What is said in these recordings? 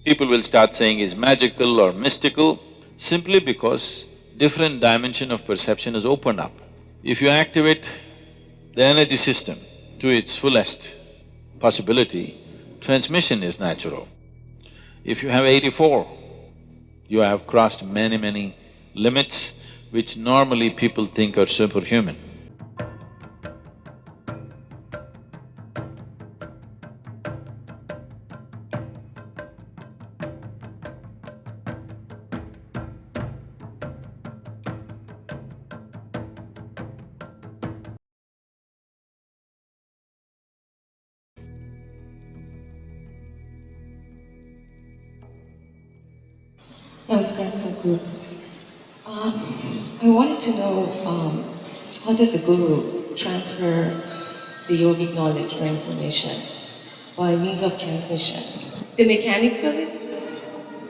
People will start saying is magical or mystical, simply because different dimension of perception is opened up. If you activate the energy system to its fullest possibility, transmission is natural. If you have 84, you have crossed many limits which normally people think are superhuman. Namaskar, Sadhguru. I wanted to know how does the Guru transfer the yogic knowledge or information by means of transmission? The mechanics of it?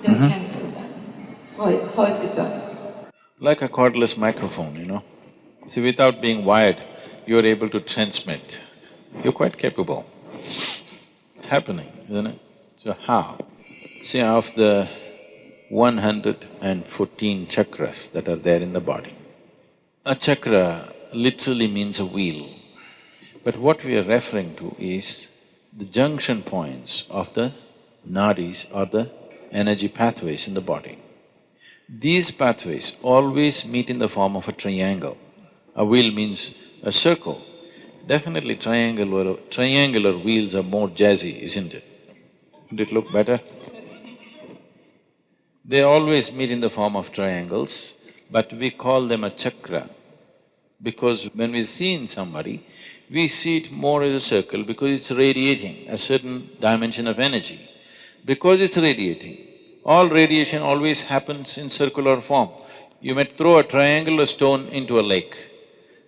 The mechanics of that. How is it done? Like a cordless microphone, you know. See, without being wired, you're able to transmit. You're quite capable. It's happening, isn't it? So how? See, of the 114 chakras that are there in the body, a chakra literally means a wheel. But what we are referring to is the junction points of the nadis or the energy pathways in the body. These pathways always meet in the form of a triangle. A wheel means a circle. Definitely triangular wheels are more jazzy, isn't it? Would it look better? They always meet in the form of triangles, but we call them a chakra because when we see in somebody, we see it more as a circle because it's radiating a certain dimension of energy. Because it's radiating, all radiation always happens in circular form. You may throw a triangular stone into a lake,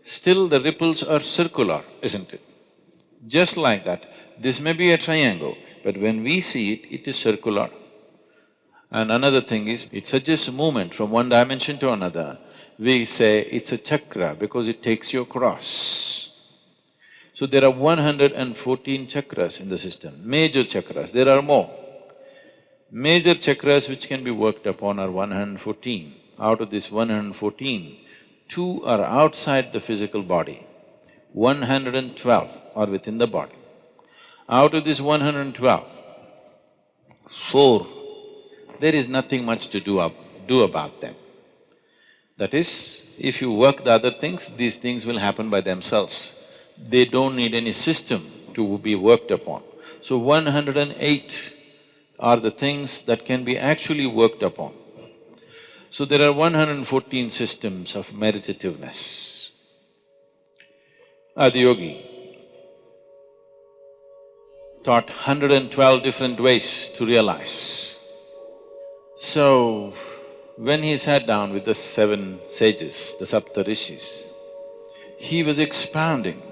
still the ripples are circular, isn't it? Just like that, this may be a triangle, but when we see it, it is circular. And another thing is, it suggests movement from one dimension to another. We say it's a chakra because it takes you across. So there are 114 chakras in the system, major chakras, there are more. Major chakras which can be worked upon are 114. Out of this 114, 2 are outside the physical body, 112 are within the body. Out of this 112, 4, there is nothing much to do about them. That is, if you work the other things, these things will happen by themselves. They don't need any system to be worked upon. So 108 are the things that can be actually worked upon. So there are 114 systems of meditativeness. Adiyogi taught 112 different ways to realize. So, when he sat down with the 7 sages, the Saptarishis, he was expounding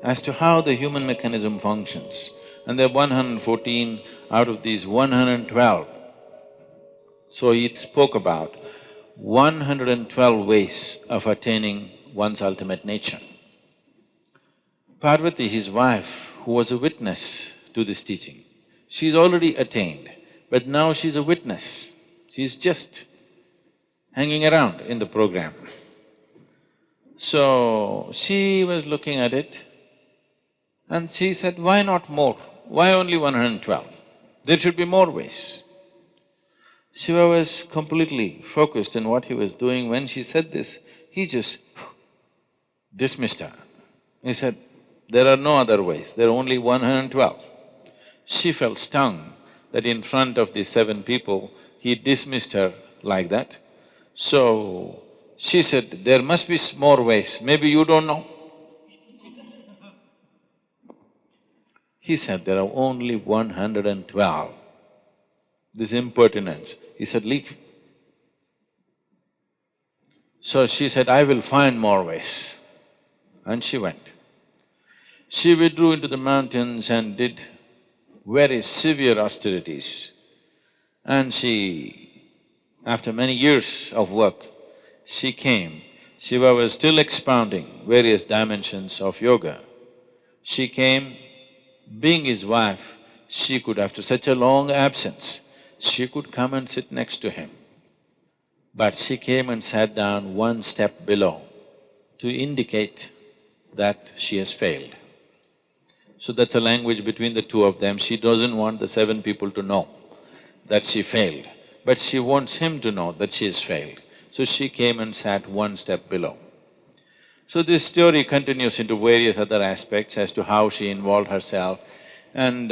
as to how the human mechanism functions. And there are 114 out of these 112. So he spoke about 112 ways of attaining one's ultimate nature. Parvati, his wife, who was a witness to this teaching, she's already attained, but now she's a witness. She's just hanging around in the program. So, she was looking at it and she said, why not more? Why only 112? There should be more ways. Shiva was completely focused on what he was doing. When she said this, he just dismissed her. He said, there are no other ways, there are only 112. She felt stung that in front of these 7 people, he dismissed her like that. So, she said, there must be more ways, maybe you don't know. He said, there are only 112. This impertinence. He said, leave. So she said, I will find more ways. And she went. She withdrew into the mountains and did very severe austerities. And after many years of work, she came. Shiva was still expounding various dimensions of yoga. She came, being his wife, she could, after such a long absence, She could come and sit next to him, but she came and sat down one step below to indicate that she has failed. So that's a language between the two of them. She doesn't want the seven people to know that she failed, but she wants him to know that she has failed. So she came and sat one step below. So this story continues into various other aspects as to how she involved herself, and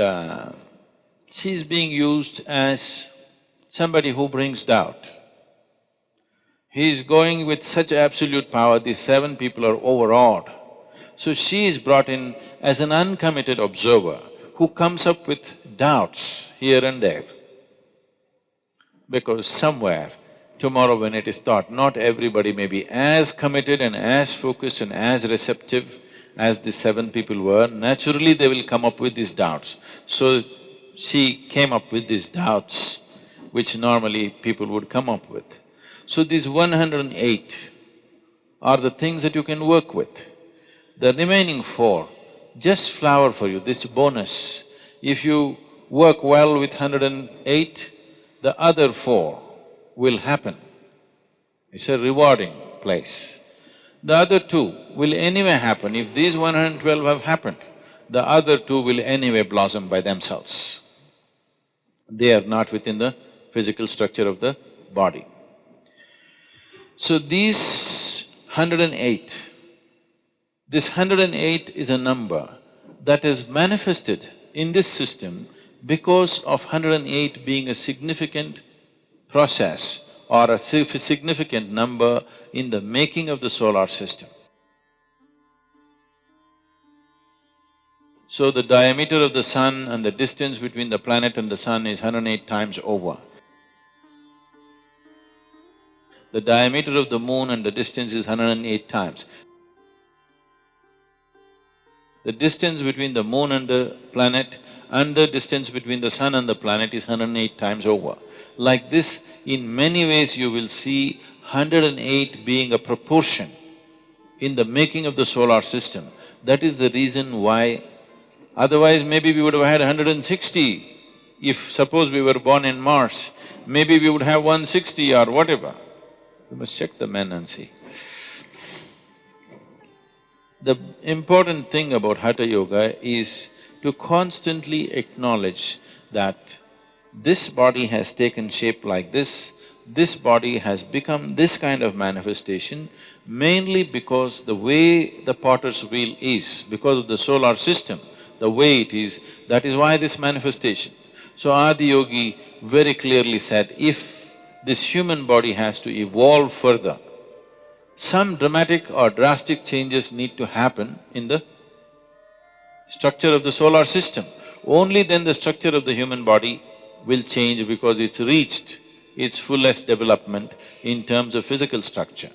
she's being used as somebody who brings doubt. He is going with such absolute power, these seven people are overawed. So she is brought in as an uncommitted observer who comes up with doubts here and there. Because somewhere, tomorrow when it is taught, not everybody may be as committed and as focused and as receptive as the seven people were, naturally they will come up with these doubts. So she came up with these doubts, which normally people would come up with. So these 108 are the things that you can work with. The remaining four just flower for you, this bonus. If you work well with 108, the other four will happen. It's a rewarding place. The other two will anyway happen. If these 112 have happened, the other two will anyway blossom by themselves. They are not within the physical structure of the body. So these 108, this 108 is a number that is manifested in this system because of 108 being a significant process or a significant number in the making of the solar system. So the diameter of the sun and the distance between the planet and the sun is 108 times over. The diameter of the moon and the distance is 108 times. The distance between the moon and the planet and the distance between the sun and the planet is 108 times over. Like this, in many ways you will see 108 being a proportion in the making of the solar system. That is the reason why, otherwise maybe we would have had 160. If suppose we were born in Mars, maybe we would have 160 or whatever. We must check the men and see. The important thing about Hatha Yoga is to constantly acknowledge that this body has taken shape like this body has become this kind of manifestation mainly because the way the potter's wheel is, because of the solar system, the way it is, that is why this manifestation. So Adi Yogi very clearly said, if this human body has to evolve further, some dramatic or drastic changes need to happen in the structure of the solar system. Only then the structure of the human body will change because it's reached its fullest development in terms of physical structure.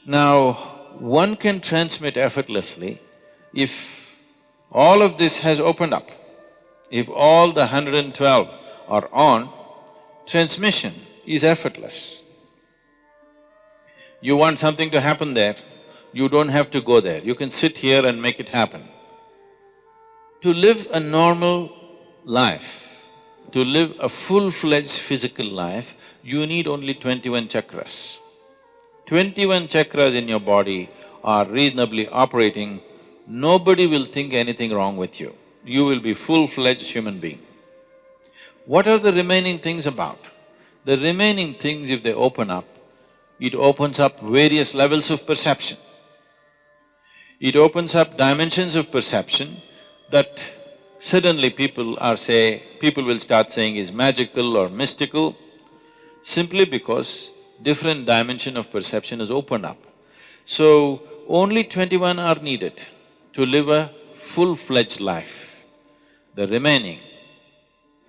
Now, one can transmit effortlessly if all of this has opened up. If all the 112 are on, transmission is effortless. You want something to happen there, you don't have to go there, you can sit here and make it happen. To live a normal life, to live a full-fledged physical life, you need only 21 chakras. 21 chakras in your body are reasonably operating, nobody will think anything wrong with you. You will be full-fledged human being. What are the remaining things about? The remaining things, if they open up, it opens up various levels of perception. It opens up dimensions of perception that suddenly people will start saying is magical or mystical, simply because different dimension of perception has opened up. So, only 21 are needed to live a full-fledged life. The remaining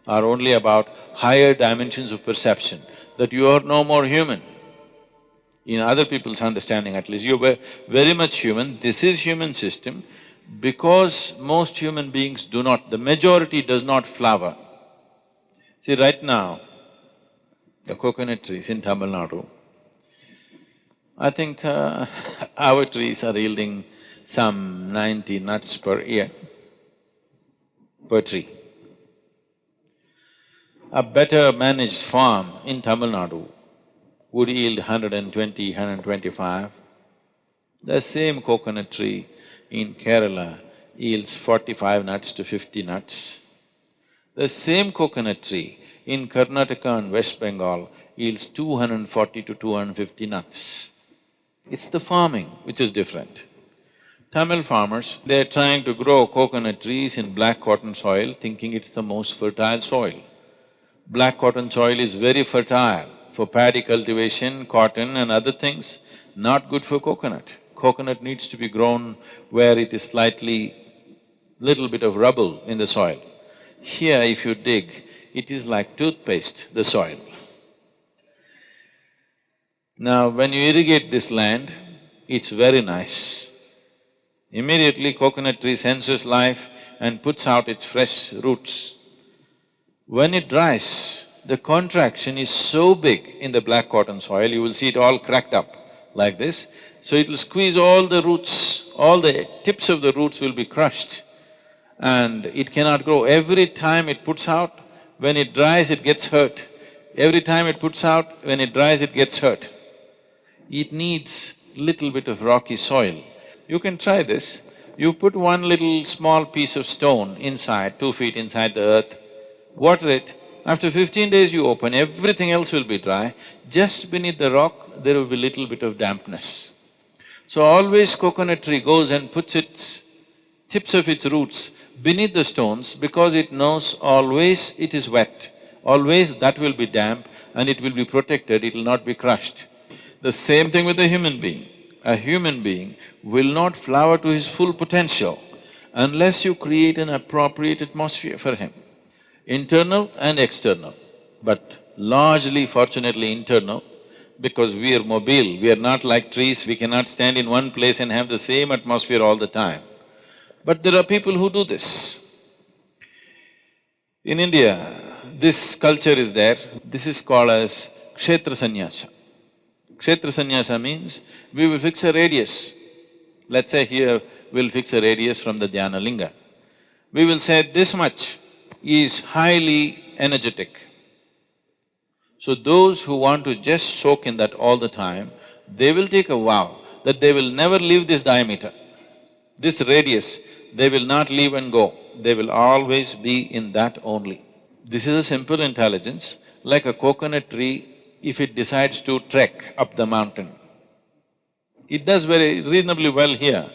are only about higher dimensions of perception, that you are no more human. In other people's understanding at least, you're very much human, this is human system, because most human beings do not, the majority does not flower. See, right now, the coconut trees in Tamil Nadu, I think our trees are yielding some 90 nuts per year, per tree. A better managed farm in Tamil Nadu would yield 120, 125. The same coconut tree in Kerala yields 45 nuts to 50 nuts. The same coconut tree in Karnataka and West Bengal yields 240 to 250 nuts. It's the farming which is different. Tamil farmers, they're trying to grow coconut trees in black cotton soil, thinking it's the most fertile soil. Black cotton soil is very fertile for paddy cultivation, cotton and other things, not good for coconut. Coconut needs to be grown where it is slightly, little bit of rubble in the soil. Here if you dig, it is like toothpaste, the soil. Now when you irrigate this land, it's very nice. Immediately coconut tree senses life and puts out its fresh roots. When it dries, the contraction is so big in the black cotton soil, you will see it all cracked up like this. So it will squeeze all the roots, all the tips of the roots will be crushed and it cannot grow. Every time it puts out, when it dries it gets hurt. Every time it puts out, when it dries it gets hurt. It needs little bit of rocky soil. You can try this. You put one little small piece of stone inside, 2 feet inside the earth, water it, after 15 days you open, everything else will be dry. Just beneath the rock, there will be little bit of dampness. So always coconut tree goes and puts its tips of its roots beneath the stones because it knows always it is wet, always that will be damp and it will be protected, it will not be crushed. The same thing with a human being. A human being will not flower to his full potential unless you create an appropriate atmosphere for him. Internal and external, but largely fortunately internal, because we are mobile, we are not like trees, we cannot stand in one place and have the same atmosphere all the time. But there are people who do this. In India, this culture is there, this is called as kshetra sannyasa. Kshetra sannyasa means we will fix a radius. Let's say here we'll fix a radius from the dhyana linga. We will say this much is highly energetic. So those who want to just soak in that all the time, they will take a vow that they will never leave this diameter. This radius, they will not leave and go, they will always be in that only. This is a simple intelligence, like a coconut tree, if it decides to trek up the mountain. It does very reasonably well here,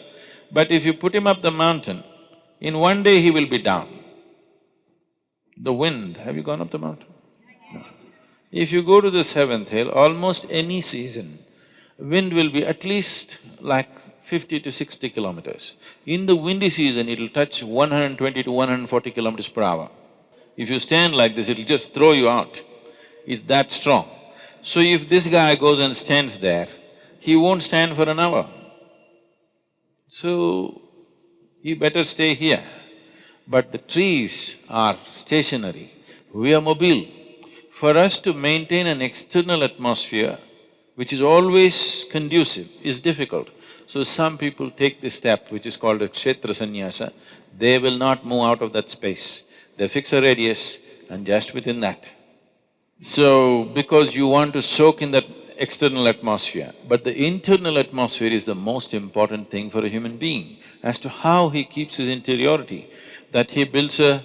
but if you put him up the mountain, in one day he will be down. The wind, have you gone up the mountain? No. If you go to the seventh hill, almost any season, wind will be at least like 50 to 60 kilometers. In the windy season, it'll touch 120 to 140 kilometers per hour. If you stand like this, it'll just throw you out. It's that strong. So if this guy goes and stands there, he won't stand for an hour. So, he better stay here. But the trees are stationary, we are mobile. For us to maintain an external atmosphere which is always conducive is difficult. So some people take this step which is called a kshetra sannyasa, they will not move out of that space. They fix a radius and just within that. So, because you want to soak in that external atmosphere, but the internal atmosphere is the most important thing for a human being as to how he keeps his interiority. That he builds this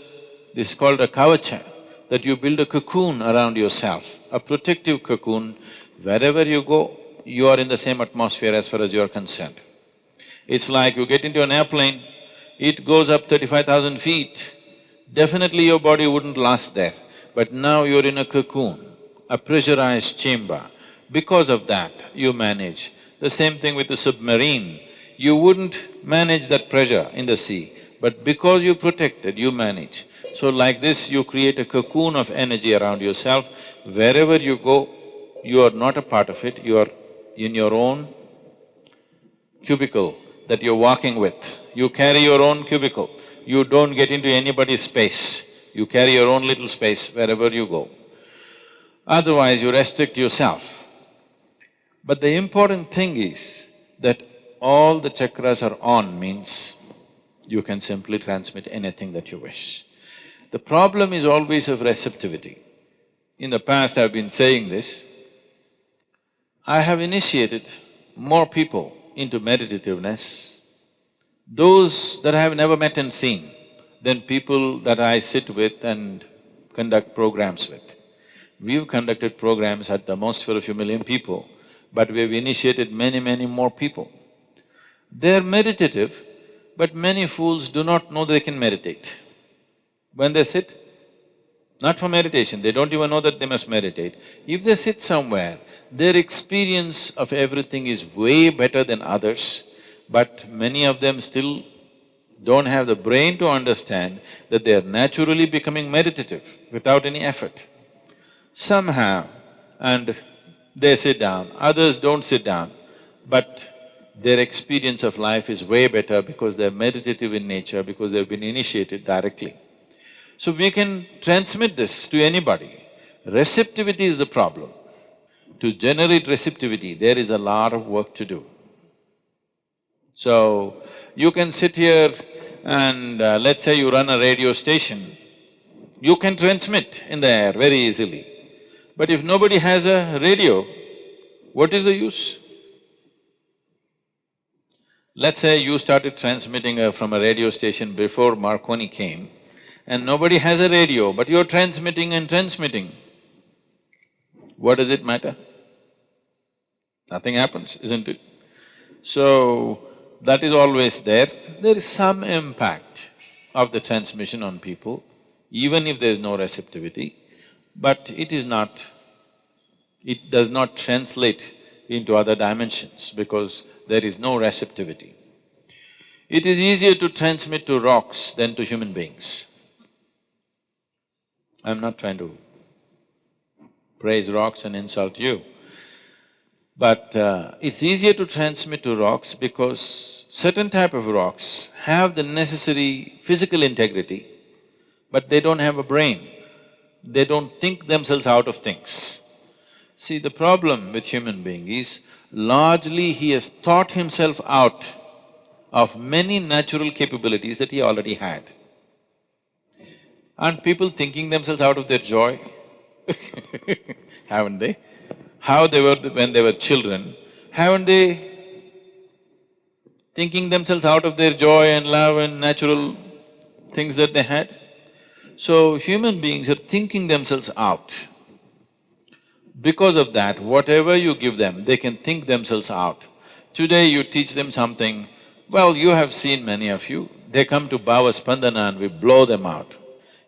is called a kavacha, that you build a cocoon around yourself, a protective cocoon. Wherever you go, you are in the same atmosphere as far as you are concerned. It's like you get into an airplane, it goes up 35,000 feet, definitely your body wouldn't last there. But now you're in a cocoon, a pressurized chamber. Because of that, you manage. The same thing with the submarine, you wouldn't manage that pressure in the sea, but because you protected, you manage. So like this, you create a cocoon of energy around yourself. Wherever you go, you are not a part of it, you are in your own cubicle that you're walking with. You carry your own cubicle, you don't get into anybody's space, you carry your own little space wherever you go. Otherwise, you restrict yourself. But the important thing is that all the chakras are on means you can simply transmit anything that you wish. The problem is always of receptivity. In the past I've been saying this, I have initiated more people into meditativeness, those that I have never met and seen, than people that I sit with and conduct programs with. We've conducted programs at the most for a few million people, but we've initiated many, many more people. They're meditative, but many fools do not know they can meditate. When they sit, not for meditation, they don't even know that they must meditate. If they sit somewhere, their experience of everything is way better than others, but many of them still don't have the brain to understand that they are naturally becoming meditative without any effort. Some have, and they sit down, others don't sit down, but their experience of life is way better because they're meditative in nature, because they've been initiated directly. So we can transmit this to anybody. Receptivity is the problem. To generate receptivity, there is a lot of work to do. So, you can sit here and let's say you run a radio station, you can transmit in the air very easily. But if nobody has a radio, what is the use? Let's say you started transmitting from a radio station before Marconi came, and nobody has a radio, but you're transmitting and transmitting. What does it matter? Nothing happens, isn't it? So, that is always there. There is some impact of the transmission on people, even if there is no receptivity, but it does not translate into other dimensions because there is no receptivity. It is easier to transmit to rocks than to human beings. I'm not trying to praise rocks and insult you, but it's easier to transmit to rocks because certain type of rocks have the necessary physical integrity, but they don't have a brain. They don't think themselves out of things. See, the problem with human being is largely he has thought himself out of many natural capabilities that he already had. Aren't people thinking themselves out of their joy? Haven't they? How they were when they were children, haven't they thinking themselves out of their joy and love and natural things that they had? So, human beings are thinking themselves out. Because of that, whatever you give them, they can think themselves out. Today you teach them something, well, you have seen many of you, they come to Bhava Spandana and we blow them out.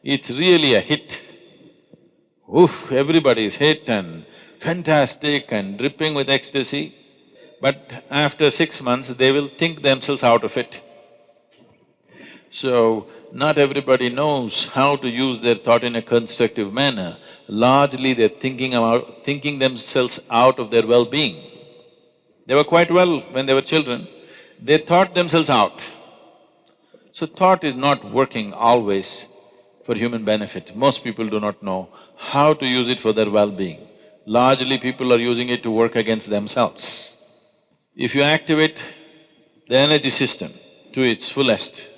It's really a hit. Oof, everybody is hit and fantastic and dripping with ecstasy, but after 6 months, they will think themselves out of it. So, not everybody knows how to use their thought in a constructive manner. Largely they're thinking themselves out of their well-being. They were quite well when they were children, they thought themselves out. So thought is not working always for human benefit. Most people do not know how to use it for their well-being. Largely people are using it to work against themselves. If you activate the energy system to its fullest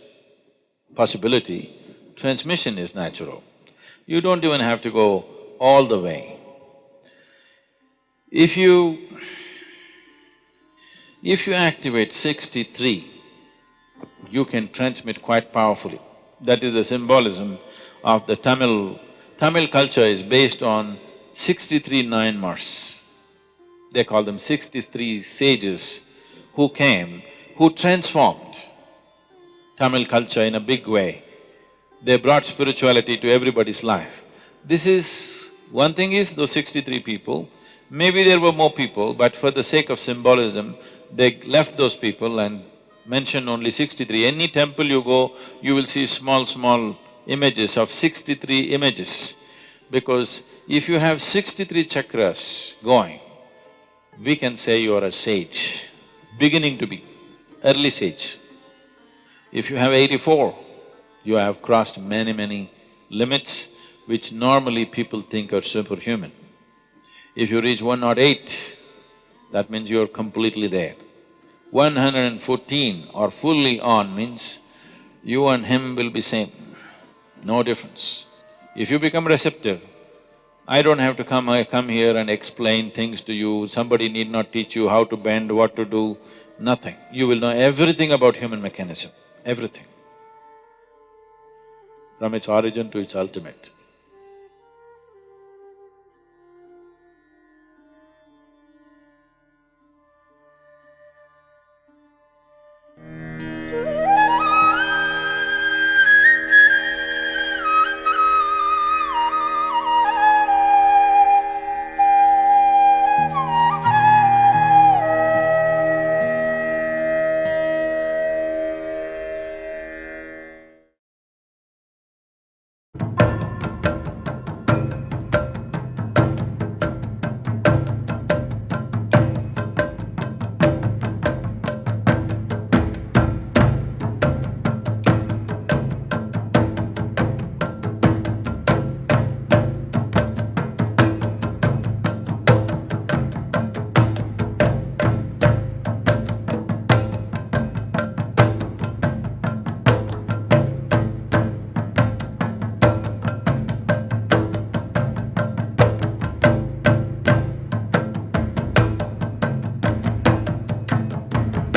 possibility, transmission is natural. You don't even have to go all the way. If you activate 63, you can transmit quite powerfully. That is the symbolism of the Tamil… Tamil culture is based on 63 Nayanmars. They call them 63 sages who came, who transformed Tamil culture in a big way. They brought spirituality to everybody's life. This is… one thing is those 63 people, maybe there were more people, but for the sake of symbolism, they left those people and mentioned only 63. Any temple you go, you will see small images of 63 images. Because if you have 63 chakras going, we can say you are a sage, beginning to be, early sage. If you have 84, you have crossed many limits which normally people think are superhuman. If you reach 108, that means you're completely there. 114 or fully on means you and him will be same, no difference. If you become receptive, I don't have to come here and explain things to you, somebody need not teach you how to bend, what to do, nothing. You will know everything about human mechanism, everything, from its origin to its ultimate.